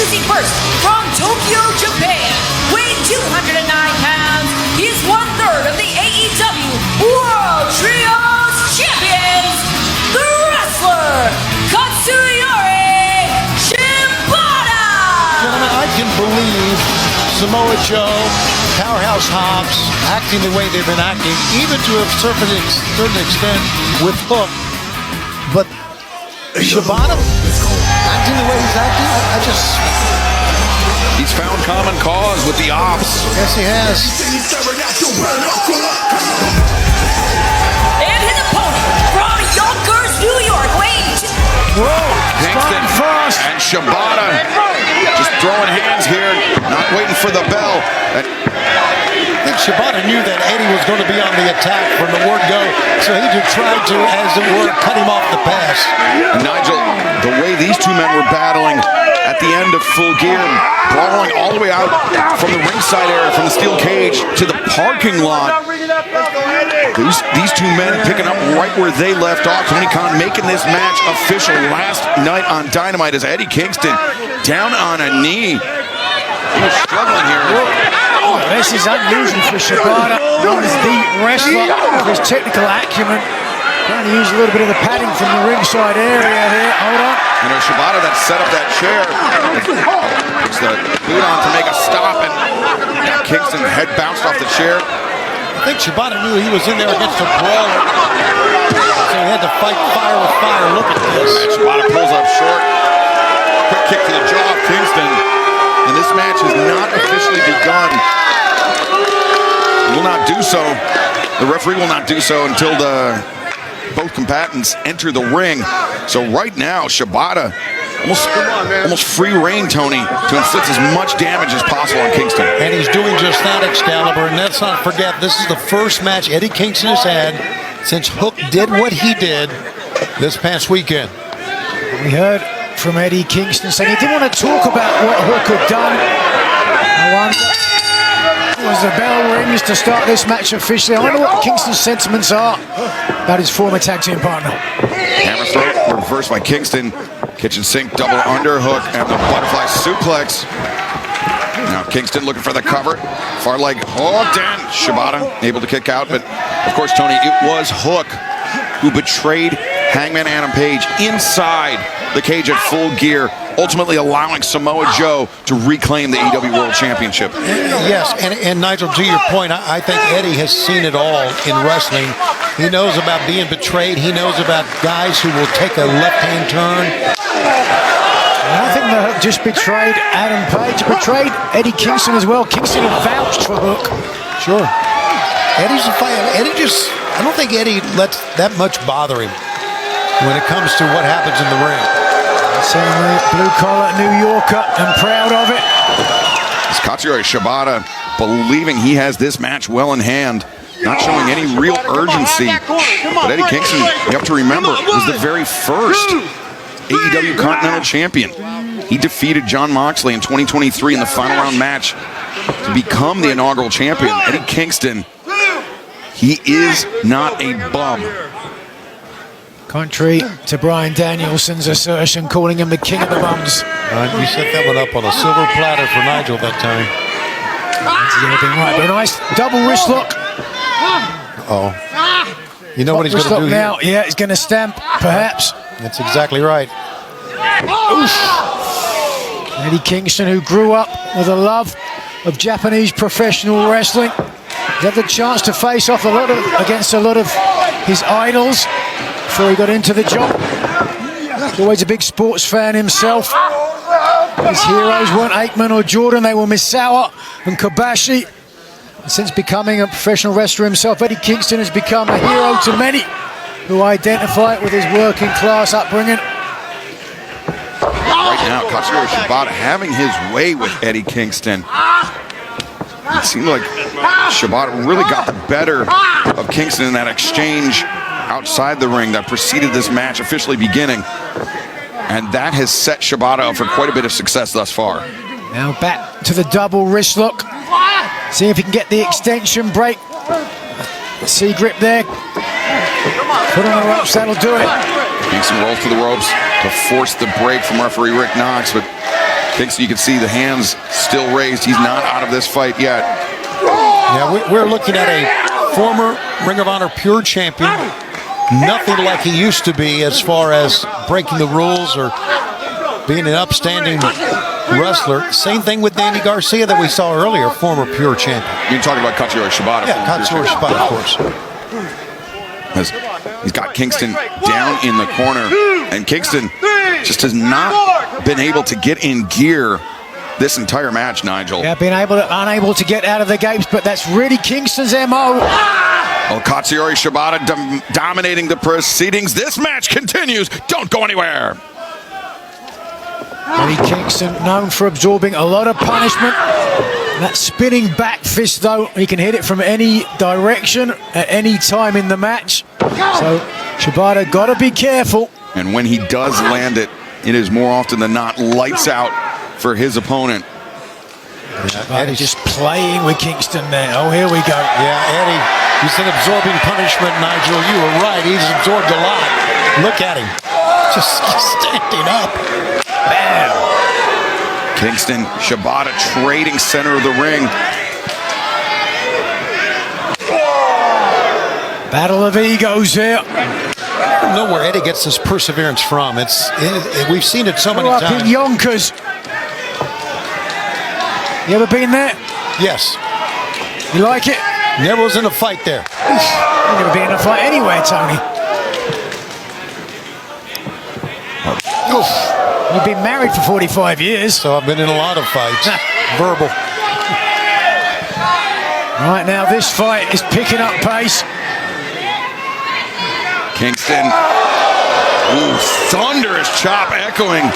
introducing first from Tokyo, Japan, weighing 209 pounds, he is 1/3 of the AEW World Trios Champions, the wrestler, Katsuyori Shibata! Gentlemen, I can believe Samoa Joe, Powerhouse Hobbs, acting the way they've been acting, even to a certain extent with Hook. But Shibata, acting the way he's acting, He's found common cause with the Ops. Yes, he has. And his opponent from Yonkers, New York, weighing Kingston and Shibata just throwing hands here, not waiting for the bell. I think Shibata knew that Eddie was going to be on the attack from the word go, so he just tried to, as it were, cut him off the pass. And Nigel, the way these two men were battling at the end of Full Gear, brawling all the way out from the ringside area, from the steel cage to the parking lot. These two men picking up right where they left off. Tony Khan making this match official last night on Dynamite as Eddie Kingston down on a knee. He was struggling here. This is unusual for Shibata. He's the wrestler with his technical acumen. Trying to use a little bit of the padding from the ringside area here. Hold on. You know, Shibata that set up that chair. Puts the boot on to make a stop, and Kingston head bounced off the chair. I think Shibata knew he was in there against a brawler, so he had to fight fire with fire. Look at this. And Shibata pulls up short. Quick kick to the jaw of Kingston. And this match has not officially begun. Will not do so. The referee will not do so until both combatants enter the ring. So right now, Shibata almost free reign, Tony, to inflict as much damage as possible on Kingston. And he's doing just that, Excalibur. And let's not forget, this is the first match Eddie Kingston has had since Hook did what he did this past weekend. We heard from Eddie Kingston saying he didn't want to talk about what Hook had done. I wonder, as the bell rings to start this match officially, I wonder what Kingston's sentiments are about his former tag team partner. Hammer throw reversed by Kingston. Kitchen sink, double underhook, and the butterfly suplex. Now Kingston looking for the cover. Far leg hooked in. Shibata able to kick out, but of course, Tony, it was Hook who betrayed Hangman Adam Page inside the cage at Full Gear, ultimately allowing Samoa Joe to reclaim the AEW World Championship. Yes, and Nigel, to your point, I think Eddie has seen it all in wrestling. He knows about being betrayed. He knows about guys who will take a left-hand turn. I think the Hook just betrayed Adam Page, betrayed Eddie Kingston as well. Kingston had vouched for Hook. Sure. Eddie's a fighter. I don't think Eddie lets that much bother him when it comes to what happens in the ring. Certainly, blue-collar New Yorker and proud of it. It's Katsuyori Shibata believing he has this match well in hand, not showing any real urgency. But Eddie Kingston, you have to remember, was the very first AEW Continental Champion. He defeated Jon Moxley in 2023 in the final round match to become the inaugural champion. Eddie Kingston, he is not a bum. Contrary to Bryan Danielson's assertion, calling him the king of the bums. You set that one up on a silver platter for Nigel that time. That's right, but a nice double wrist lock. Oh, you know what he's going to do now? here? Yeah, he's going to stamp, perhaps. That's exactly right. Oof. Eddie Kingston, who grew up with a love of Japanese professional wrestling, had the chance to face off against a lot of his idols before he got into the job. He's always a big sports fan himself. His heroes weren't Aikman or Jordan, they were Misawa and Kobashi. And since becoming a professional wrestler himself, Eddie Kingston has become a hero to many who identify with his working class upbringing. Right now, Katsuyori Shibata having his way with Eddie Kingston. It seemed like Shibata really got the better of Kingston in that exchange outside the ring that preceded this match officially beginning. And that has set Shibata up for quite a bit of success thus far. Now back to the double wrist lock. See if he can get the extension break. C grip there. Put on the ropes, that'll do it. Kingston rolls to the ropes to force the break from referee Rick Knox, but Kingston, you can see the hands still raised. He's not out of this fight yet. Yeah, we're looking at a former Ring of Honor Pure champion. Nothing like he used to be as far as breaking the rules or being an upstanding wrestler. Same thing with Danny Garcia that we saw earlier, former Pure champion. You're talking about Katsuyori Shibata. Yeah, Katsuyori Shibata, of course. He's got Kingston down in the corner, and Kingston just has not been able to get in gear this entire match, Nigel. Yeah, unable to get out of the gates, but that's really Kingston's MO. Well, Katsuyori Shibata dominating the proceedings. This match continues. Don't go anywhere. Eddie Kingston known for absorbing a lot of punishment. That spinning back fist, though, he can hit it from any direction at any time in the match. So Shibata got to be careful. And when he does land it, it is more often than not lights out for his opponent. Eddie just playing with Kingston there. Oh, here we go. Yeah, Eddie, he's been absorbing punishment, Nigel. You were right. He's absorbed a lot. Look at him. Just standing up. Bam. Kingston, Shibata trading center of the ring. Battle of egos here. I don't know where Eddie gets this perseverance from. We've seen it so many Up times. in Yonkers. You ever been there? Yes. You like it? Never was in a fight there. You're going to be in a fight anywhere, Tony. Oof. You've been married for 45 years. So I've been in a lot of fights. Verbal. Right now, this fight is picking up pace. Kingston. Ooh, thunderous chop echoing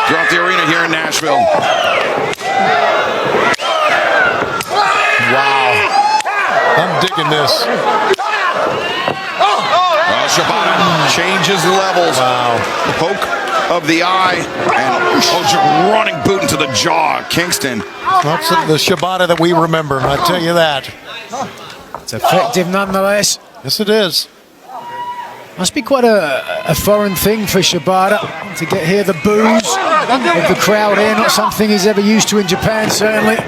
throughout the arena here in Nashville. Wow. I'm digging this. Well, Shibata changes levels. Wow. Poke of the eye and just running boot into the jaw. Kingston. That's the Shibata that we remember, I tell you that. It's effective nonetheless. Yes, it is. Must be quite a foreign thing for Shibata to get here. The boos of the crowd here, not something he's ever used to in Japan, certainly.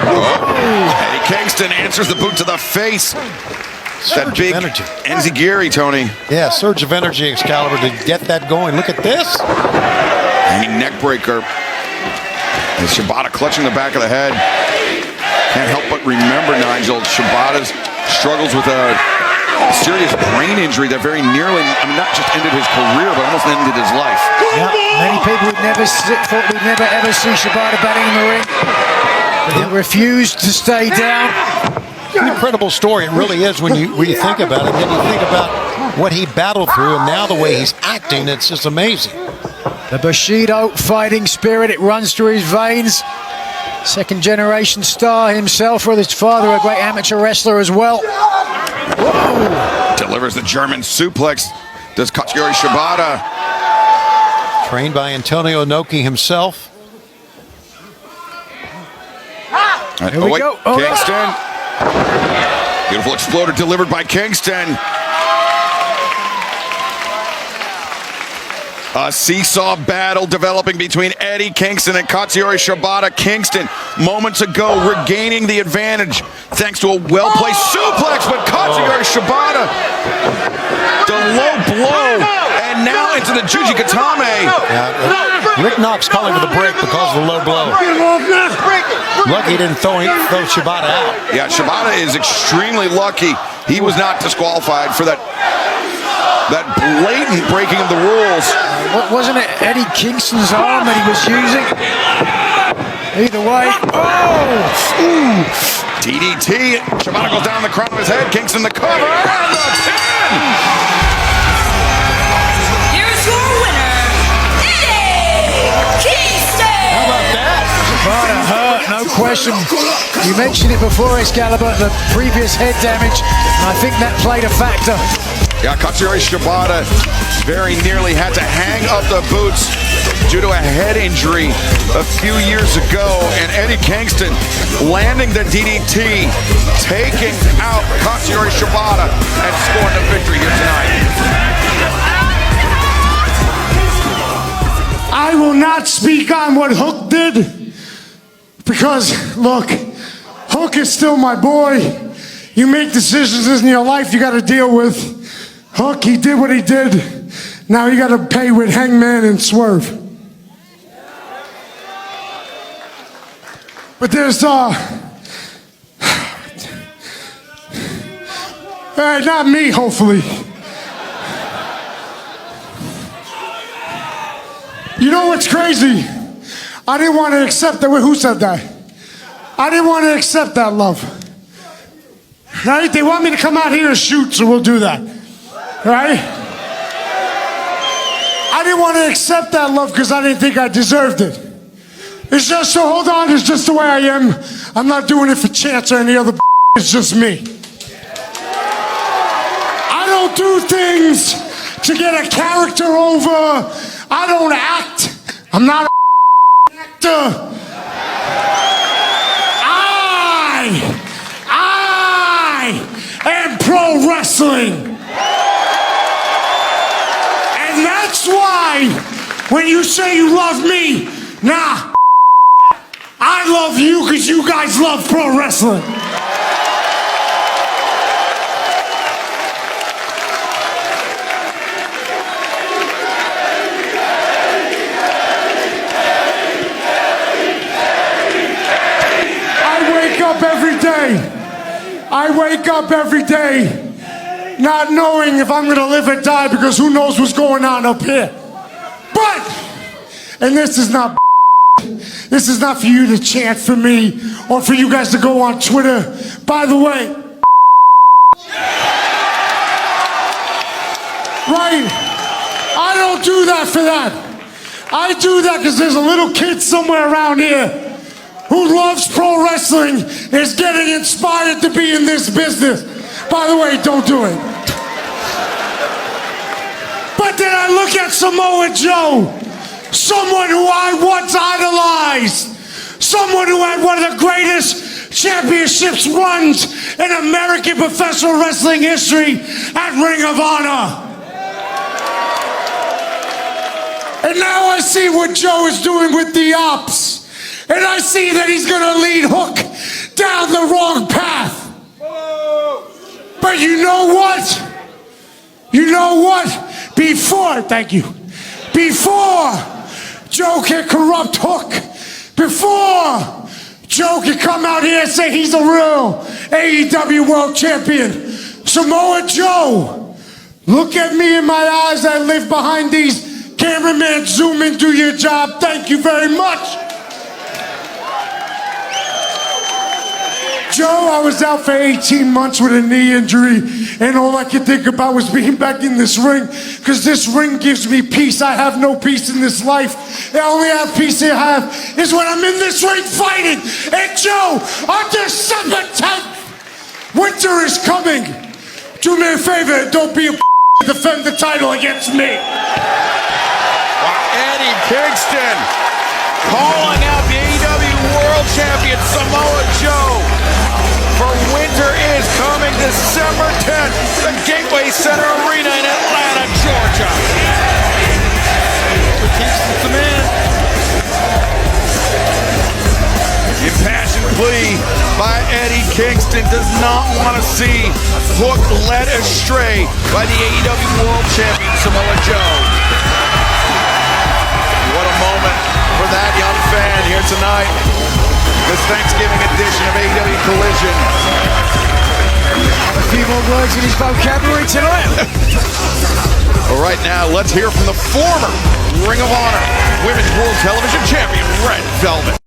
Eddie Kingston answers the boot to the face. That big energy. enziguri, Tony. Yeah, surge of energy, Excalibur, to get that going. Look at this. Hanging neck breaker. And Shibata clutching the back of the head. Can't help but remember, Nigel, Shibata's struggles with a serious brain injury that very nearly, not just ended his career, but almost ended his life. Yeah, many people thought we'd never ever see Shibata batting in the ring. But he refused to stay down. An incredible story, it really is when you think about it. Then you think about what he battled through, and now the way he's acting, it's just amazing. The Bushido fighting spirit, it runs through his veins. Second generation star himself, with his father, a great amateur wrestler as well. Whoa. Delivers the German suplex. Does Katsuyori Shibata. Trained by Antonio Inoki himself. Here we go. Oh, Kingston. Beautiful exploder delivered by Kingston. A seesaw battle developing between Eddie Kingston and Katsuyori Shibata. Kingston, moments ago, regaining the advantage thanks to a well-placed suplex, but Katsuyori Shibata, the low blow, and now into the Jujikatame. Yeah, Rick Knox calling for the break because of the low blow. Lucky he didn't throw Shibata out. Yeah, Shibata is extremely lucky he was not disqualified for that blatant breaking of the rules. Wasn't it Eddie Kingston's arm that he was using? Either way. Oh! DDT. Shibata goes down the crown of his head. Kingston the cover. And the pin! Here's your winner, Eddie Kingston. How about that? Shibata hurt, no question. You mentioned it before, Excalibur, the previous head damage. And I think that played a factor. Yeah, Katsuyori Shibata very nearly had to hang up the boots due to a head injury a few years ago. And Eddie Kingston landing the DDT, taking out Katsuyori Shibata and scoring the victory here tonight. I will not speak on what Hook did because, look, Hook is still my boy. You make decisions in your life you got to deal with. Hook, he did what he did. Now you got to pay with Hangman and Swerve. But there's, not me, hopefully. You know what's crazy? I didn't want to accept that. Wait, who said that? I didn't want to accept that love. Right? They want me to come out here and shoot, so we'll do that. Right? I didn't want to accept that love because I didn't think I deserved it. It's just, so hold on, it's just the way I am. I'm not doing it for chance or any other. It's just me. I don't do things to get a character over. I don't act. I'm not an actor. I am pro wrestling. And that's why when you say you love me, nah, I love you because you guys love pro wrestling. I wake up every day not knowing if I'm going to live or die because who knows what's going on up here. But, and this is not for you to chant for me or for you guys to go on Twitter. By the way, right, I don't do that for that. I do that because there's a little kid somewhere around here who loves pro wrestling, is getting inspired to be in this business. By the way, don't do it. But then I look at Samoa Joe, someone who I once idolized, someone who had one of the greatest championships runs in American professional wrestling history at Ring of Honor. And now I see what Joe is doing with the Ops. And I see that he's going to lead Hook down the wrong path. But you know what? You know what? Before Joe can corrupt Hook, before Joe can come out here and say he's a real AEW World Champion, Samoa Joe, look at me in my eyes. I live behind these cameramen. Zoom in, do your job. Thank you very much. Joe, I was out for 18 months with a knee injury, and all I could think about was being back in this ring, because this ring gives me peace. I have no peace in this life. The only peace I have is when I'm in this ring fighting. And Joe, on December 10th, winter is coming. Do me a favor, don't be a defend the title against me. Eddie Kingston calling out the AEW World Champion Samoa Joe. For winter is coming December 10th, the Gateway Center Arena in Atlanta, Georgia. Kingston's the man. Impassioned plea by Eddie Kingston does not want to see Hook led astray by the AEW World Champion Samoa Joe. What a moment for that young fan here tonight. This Thanksgiving edition of AEW Collision. A few more words in his vocabulary tonight. All right, now let's hear from the former Ring of Honor Women's World Television Champion, Red Velvet.